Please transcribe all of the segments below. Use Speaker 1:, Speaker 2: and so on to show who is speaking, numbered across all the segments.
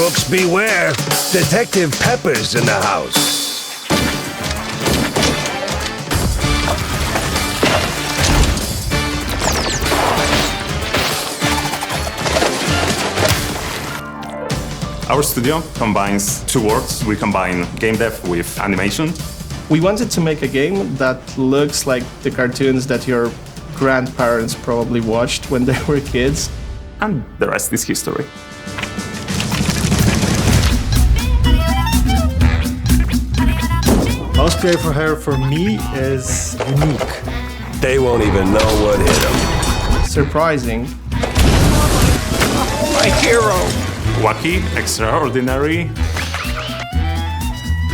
Speaker 1: Crooks beware. Detective Pepper's in the house.
Speaker 2: Our studio combines two worlds. We combine game dev with animation.
Speaker 3: We wanted to make a game that looks like the cartoons that your grandparents probably watched when they were kids.
Speaker 2: And the rest is history.
Speaker 4: Mouse PI for Hire for me is unique.
Speaker 1: They won't even know what hit them.
Speaker 3: Surprising. My hero!
Speaker 2: Wacky, extraordinary.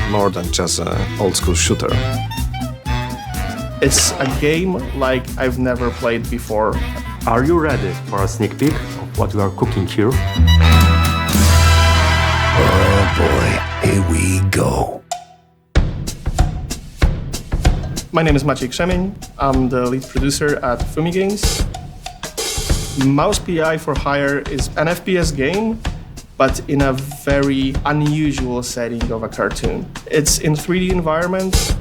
Speaker 5: More than just an old-school shooter.
Speaker 3: It's a game like I've never played before.
Speaker 6: Are you ready for a sneak peek of what we are cooking here?
Speaker 1: Oh boy, here we go.
Speaker 3: My name is Maciej Krzemień. I'm the lead producer at Fumi Games. Mouse PI for Hire is an FPS game, but in a very unusual setting of a cartoon. It's in 3D environment,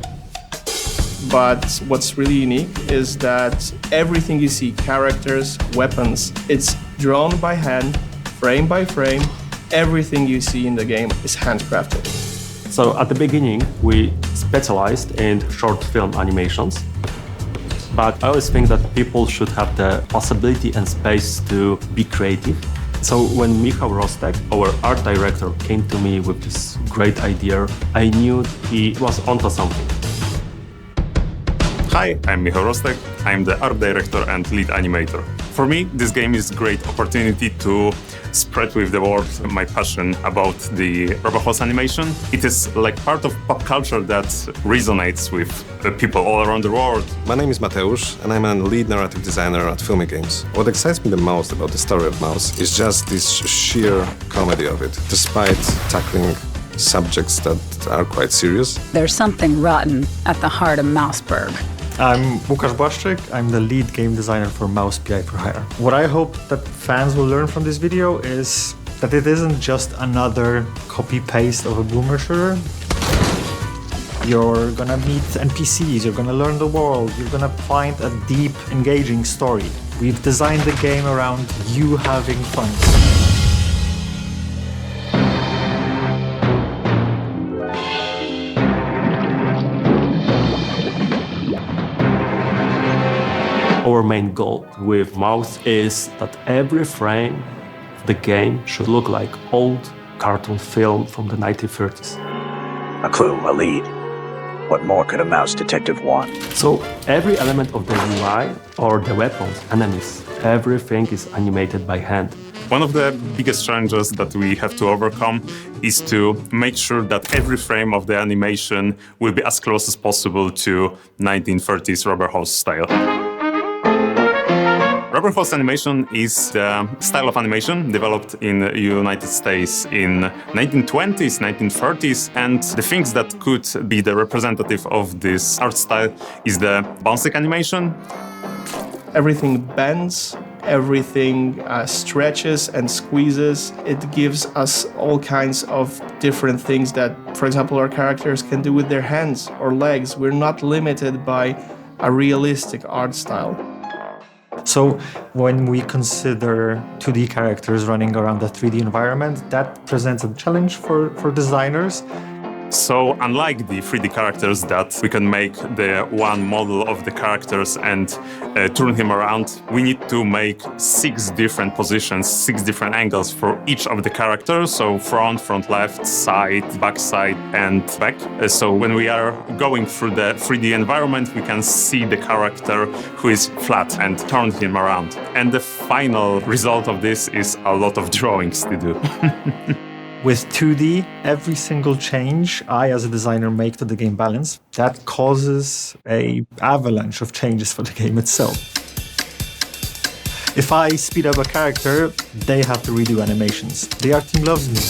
Speaker 3: but what's really unique is that everything you see, characters, weapons, it's drawn by hand, frame by frame. Everything you see in the game is handcrafted.
Speaker 6: So at the beginning, we specialized in short film animations. But I always think that people should have the possibility and space to be creative. So when Michał Rostek, our art director, came to me with this great idea, I knew he was onto something.
Speaker 2: Hi, I'm Michał Rostek. I'm the art director and lead animator. For me, this game is a great opportunity to spread with the world my passion about the Rubber Hose animation. It is like part of pop culture that resonates with people all around the world.
Speaker 5: My name is Mateusz, and I'm a lead narrative designer at Fumi Games. What excites me the most about the story of Mouse is just this sheer comedy of it, despite tackling subjects that are quite serious.
Speaker 7: There's something rotten at the heart of Mouseburg.
Speaker 4: I'm Łukasz Błaszczyk. I'm the lead game designer for Mouse PI for Hire. What I hope that fans will learn from this video is that it isn't just another copy-paste of a boomer shooter. You're gonna meet NPCs, you're gonna learn the world, you're gonna find a deep, engaging story. We've designed the game around you having fun.
Speaker 6: Our main goal with Mouse is that every frame of the game should look like old cartoon film from the 1930s.
Speaker 8: A clue, a lead. What more could a mouse detective want?
Speaker 6: So every element of the UI or the weapons, enemies, everything is animated by hand.
Speaker 2: One of the biggest challenges that we have to overcome is to make sure that every frame of the animation will be as close as possible to 1930s Rubber Hose style. Rubber Hose animation is the style of animation developed in the United States in 1920s, 1930s, and the things that could be the representative of this art style is the bounce animation.
Speaker 3: Everything bends, everything stretches and squeezes. It gives us all kinds of different things that, for example, our characters can do with their hands or legs. We're not limited by a realistic art style.
Speaker 4: So when we consider 2D characters running around a 3D environment, that presents a challenge for designers.
Speaker 2: So unlike the 3D characters that we can make the one model of the characters and turn him around, we need to make 6 different positions, 6 different angles for each of the characters. So front left, side, back side, and back. So when we are going through the 3D environment, we can see the character who is flat and turn him around. And the final result of this is a lot of drawings to do.
Speaker 4: With 2D, every single change I as a designer make to the game balance, that causes an avalanche of changes for the game itself. If I speed up a character, they have to redo animations. The art team loves me.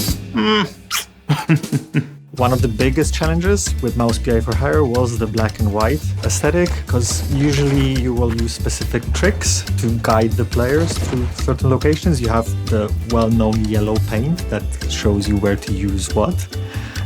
Speaker 4: One of the biggest challenges with Mouse PI for Hire was the black and white aesthetic, because usually you will use specific tricks to guide the players through certain locations. You have the well-known yellow paint that shows you where to use what.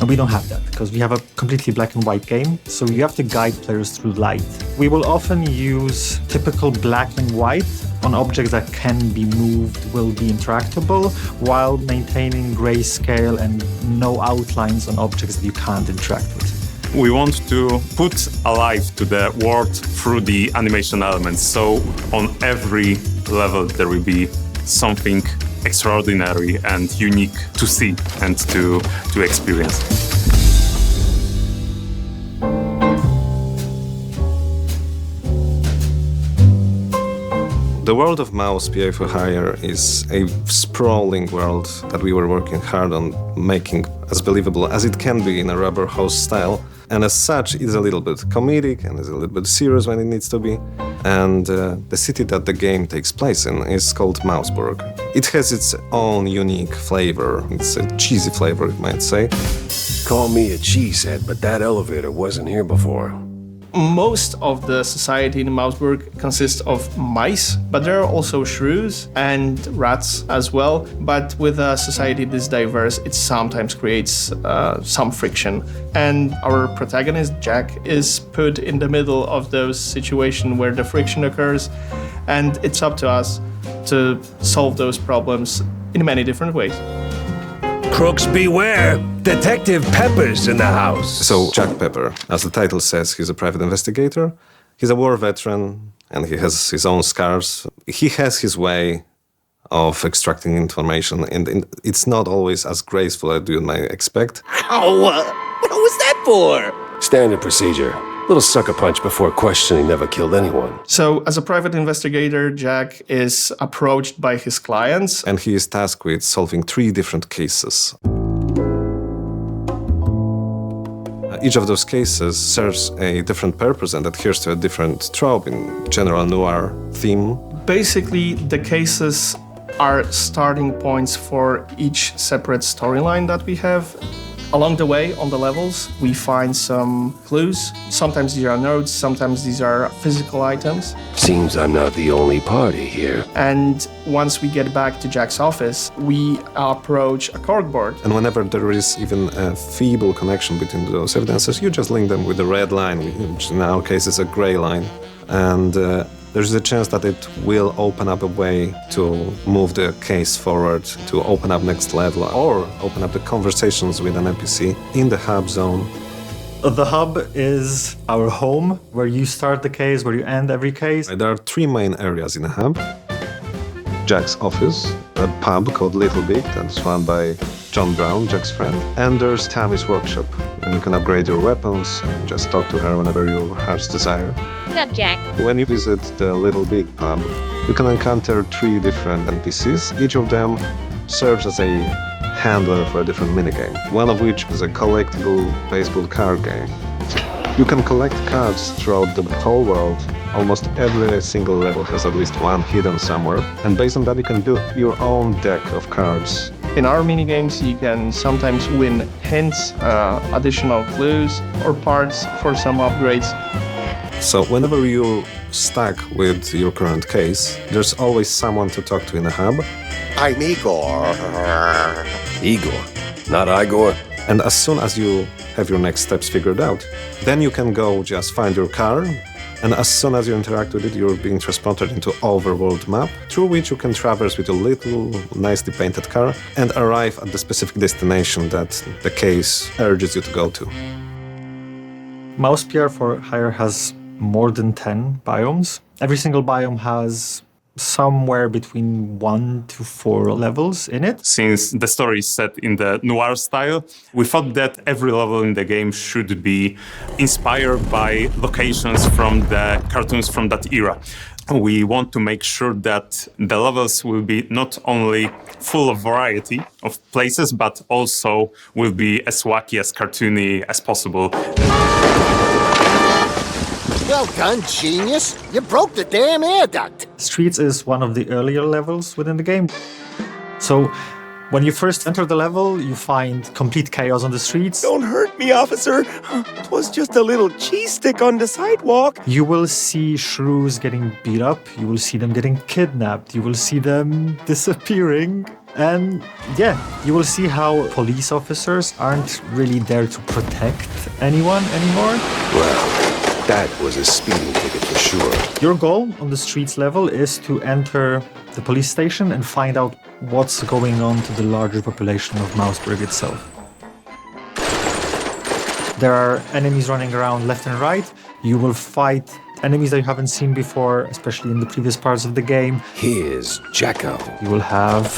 Speaker 4: And we don't have that because we have a completely black and white game, so you have to guide players through light. We will often use typical black and white on objects that can be moved, will be interactable, while maintaining grayscale and no outlines on objects that you can't interact with.
Speaker 2: We want to put a life to the world through the animation elements. So on every level there will be something extraordinary and unique to see and to experience.
Speaker 5: The world of Mouse PI for Hire is a sprawling world that we were working hard on making as believable as it can be in a rubber hose style. And as such, it's a little bit comedic and it's a little bit serious when it needs to be. And the city that the game takes place in is called Mouseburg. It has its own unique flavor. It's a cheesy flavor, you might say.
Speaker 1: Call me a cheesehead, but that elevator wasn't here before.
Speaker 3: Most of the society in Mouseburg consists of mice, but there are also shrews and rats as well. But with a society this diverse, it sometimes creates some friction. And our protagonist, Jack, is put in the middle of those situations where the friction occurs. And it's up to us to solve those problems in many different ways.
Speaker 1: Crooks beware! Detective Pepper's in the house.
Speaker 5: So Jack Pepper, as the title says, he's a private investigator. He's a war veteran and he has his own scars. He has his way of extracting information and it's not always as graceful as you might expect.
Speaker 9: Ow! What was that for?
Speaker 1: Standard procedure. Little sucker punch before questioning never killed anyone.
Speaker 3: So, as a private investigator, Jack is approached by his clients.
Speaker 5: And he is tasked with solving 3 different cases. Each of those cases serves a different purpose and adheres to a different trope in general noir theme.
Speaker 3: Basically, the cases are starting points for each separate storyline that we have. Along the way, on the levels, we find some clues. Sometimes these are notes, sometimes these are physical items.
Speaker 1: Seems I'm not the only party here.
Speaker 3: And once we get back to Jack's office, we approach a corkboard.
Speaker 5: And whenever there is even a feeble connection between those evidences, you just link them with a red line, which in our case is a gray line. And there's a chance that it will open up a way to move the case forward, to open up next level, or open up the conversations with an NPC in the hub zone.
Speaker 4: The hub is our home, where you start the case, where you end every case.
Speaker 5: There are 3 main areas in the hub. Jack's office, a pub called Little Big that's run by John Brown, Jack's friend. And there's Tammy's workshop, and you can upgrade your weapons and just talk to her whenever your heart's desire.
Speaker 10: What's up, Jack?
Speaker 5: When you visit the Little Big pub, you can encounter 3 different NPCs. Each of them serves as a handler for a different minigame, one of which is a collectible baseball card game. You can collect cards throughout the whole world. Almost every single level has at least one hidden somewhere, and based on that you can build your own deck of cards.
Speaker 3: In our minigames, you can sometimes win hints, additional clues, or parts for some upgrades.
Speaker 5: So whenever you're stuck with your current case, there's always someone to talk to in the hub.
Speaker 9: I'm Igor.
Speaker 1: Igor, not Igor.
Speaker 5: And as soon as you have your next steps figured out, then you can go just find your car. And as soon as you interact with it, you're being transported into overworld map, through which you can traverse with a little nicely painted car and arrive at the specific destination that the case urges you to go to.
Speaker 4: Mouse PI for Hire has more than 10 biomes. Every single biome has somewhere between 1 to 4 levels in it.
Speaker 2: Since the story is set in the noir style, we thought that every level in the game should be inspired by locations from the cartoons from that era. We want to make sure that the levels will be not only full of variety of places, but also will be as wacky, as cartoony as possible.
Speaker 9: Well done, genius. You broke the damn air duct.
Speaker 4: Streets is one of the earlier levels within the game. So When you first enter the level, you find complete chaos on the streets.
Speaker 10: Don't hurt me, officer. It was just a little cheese stick on the sidewalk.
Speaker 4: You will see shrews getting beat up. You will see them getting kidnapped. You will see them disappearing. And yeah, you will see how police officers aren't really there to protect anyone anymore.
Speaker 9: Well, that was a speeding ticket for sure.
Speaker 4: Your goal on the streets level is to enter the police station and find out what's going on to the larger population of Mouseburg itself. There are enemies running around left and right. You will fight enemies that you haven't seen before, especially in the previous parts of the game.
Speaker 9: Here's Jacko.
Speaker 4: You will have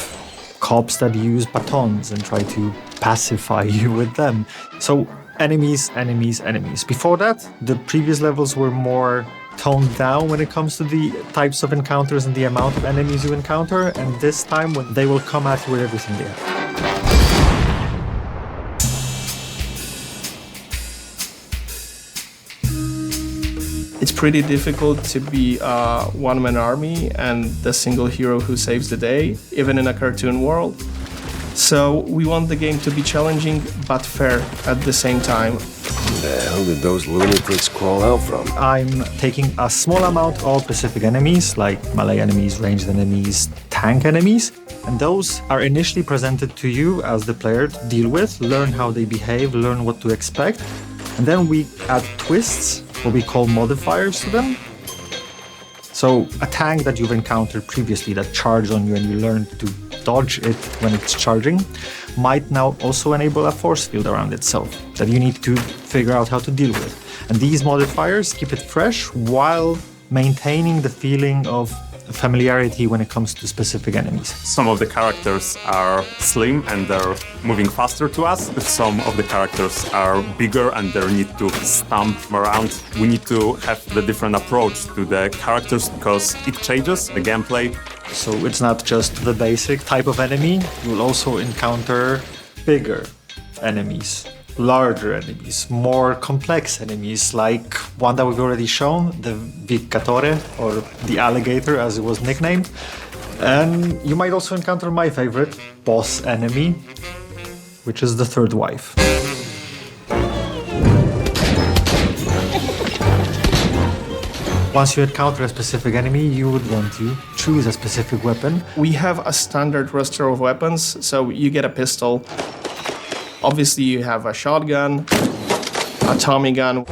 Speaker 4: cops that use batons and try to pacify you with them. So enemies, enemies, enemies. Before that, the previous levels were more toned down when it comes to the types of encounters and the amount of enemies you encounter, and this time when they will come at you with everything they have.
Speaker 3: It's pretty difficult to be a one-man army and the single hero who saves the day, even in a cartoon world. So we want the game to be challenging but fair at the same time.
Speaker 9: Where the hell did those lunatics crawl out from?
Speaker 4: I'm taking a small amount of specific enemies, like melee enemies, ranged enemies, tank enemies, and those are initially presented to you as the player to deal with, learn how they behave, learn what to expect, and then we add twists, what we call modifiers to them. So a tank that you've encountered previously that charged on you and you learn to dodge it when it's charging might now also enable a force field around itself that you need to figure out how to deal with. And these modifiers keep it fresh while maintaining the feeling of familiarity when it comes to specific enemies.
Speaker 2: Some of the characters are slim and they're moving faster to us. Some of the characters are bigger and they need to stomp around. We need to have the different approach to the characters because it changes the gameplay.
Speaker 4: So it's not just the basic type of enemy, you will also encounter bigger enemies, larger enemies, more complex enemies, like one that we've already shown, the Viccatore, or the alligator as it was nicknamed. And you might also encounter my favorite boss enemy, which is the third wife. Once you encounter a specific enemy, you would want to choose a specific weapon.
Speaker 3: We have a standard roster of weapons, so you get a pistol. Obviously, you have a shotgun, a Tommy gun.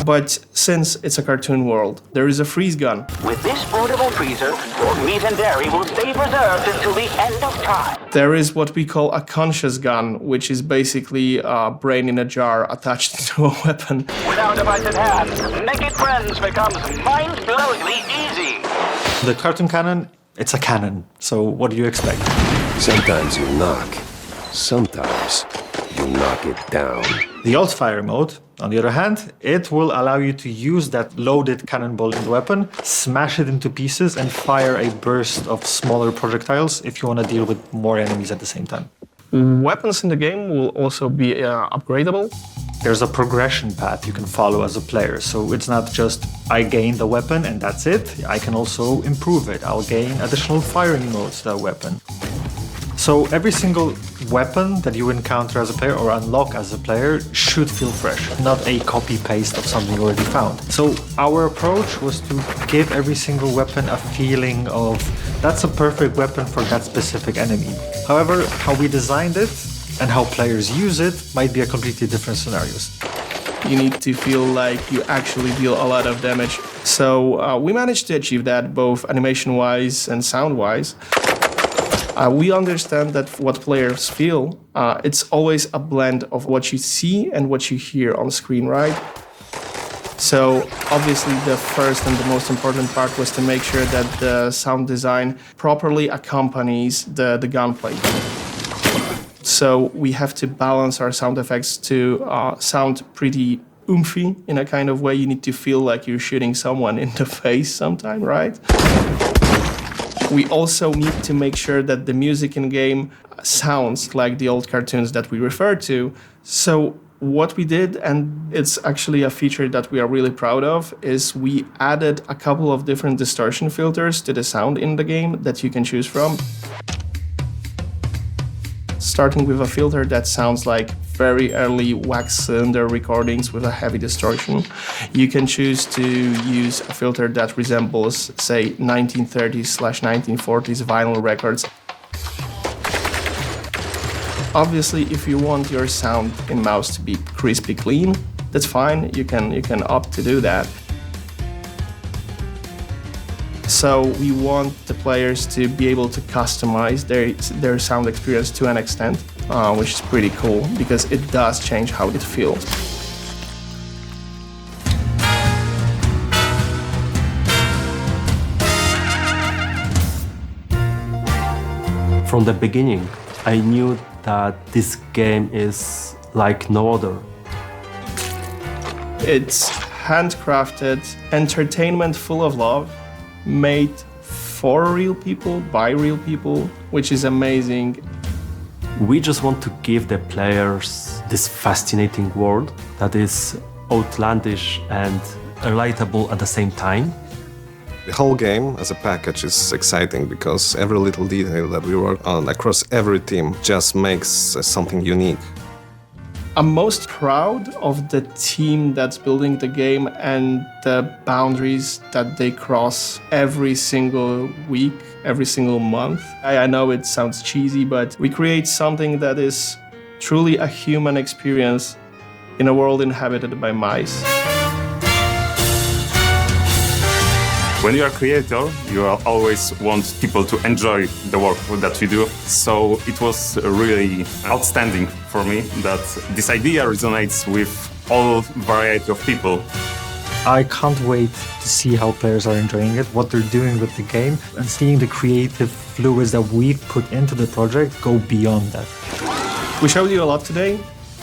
Speaker 3: But since it's a cartoon world, there is a freeze gun.
Speaker 11: With this portable freezer, your meat and dairy will stay preserved until the end of time.
Speaker 3: There is what we call a conscious gun, which is basically a brain in a jar attached to a weapon.
Speaker 11: With our device at hand, making friends becomes mind-blowingly easy.
Speaker 4: The cartoon cannon, it's a cannon, so what do you expect?
Speaker 9: Sometimes you knock. Sometimes you knock it down.
Speaker 4: The alt-fire mode, on the other hand, it will allow you to use that loaded cannonball in the weapon, smash it into pieces, and fire a burst of smaller projectiles if you want to deal with more enemies at the same time.
Speaker 3: Weapons in the game will also be upgradable.
Speaker 4: There's a progression path you can follow as a player, so it's not just I gain the weapon and that's it. I can also improve it. I'll gain additional firing modes to that weapon. So every single weapon that you encounter as a player or unlock as a player should feel fresh, not a copy-paste of something already found. So our approach was to give every single weapon a feeling of that's a perfect weapon for that specific enemy. However, how we designed it and how players use it might be a completely different scenarios.
Speaker 3: You need to feel like you actually deal a lot of damage. So we managed to achieve that both animation-wise and sound-wise. We understand that what players feel, it's always a blend of what you see and what you hear on screen, right? So obviously the first and the most important part was to make sure that the sound design properly accompanies the gunplay. So we have to balance our sound effects to sound pretty oomphy in a kind of way. You need to feel like you're shooting someone in the face sometime, right? We also need to make sure that the music in game sounds like the old cartoons that we refer to. So what we did, and it's actually a feature that we are really proud of, is we added a couple of different distortion filters to the sound in the game that you can choose from. starting with a filter that sounds like very early wax cylinder recordings with a heavy distortion. You can choose to use a filter that resembles, say, 1930s/1940s vinyl records. Obviously, if you want your sound in mouse to be crispy clean, that's fine. You can opt to do that. So we want the players to be able to customize their sound experience to an extent, which is pretty cool because it does change how it feels.
Speaker 6: From the beginning, I knew that this game is like no other.
Speaker 3: It's handcrafted entertainment full of love, made for real people, by real people, which is amazing.
Speaker 6: We just want to give the players this fascinating world that is outlandish and relatable at the same time.
Speaker 5: The whole game as a package is exciting because every little detail that we work on across every team just makes something unique.
Speaker 3: I'm most proud of the team that's building the game and the boundaries that they cross every single week, every single month. I know it sounds cheesy, but we create something that is truly a human experience in a world inhabited by mice.
Speaker 2: When you are a creator, you always want people to enjoy the work that you do. So it was really outstanding for me that this idea resonates with all variety of people.
Speaker 4: I can't wait to see how players are enjoying it, what they're doing with the game, and seeing the creative fluids that we've put into the project go beyond that.
Speaker 3: We showed you a lot today,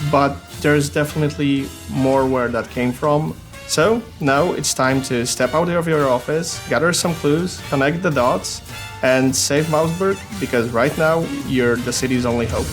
Speaker 3: but there's definitely more where that came from. So now it's time to step out of your office, gather some clues, connect the dots, and save Mouseburg, because right now you're the city's only hope.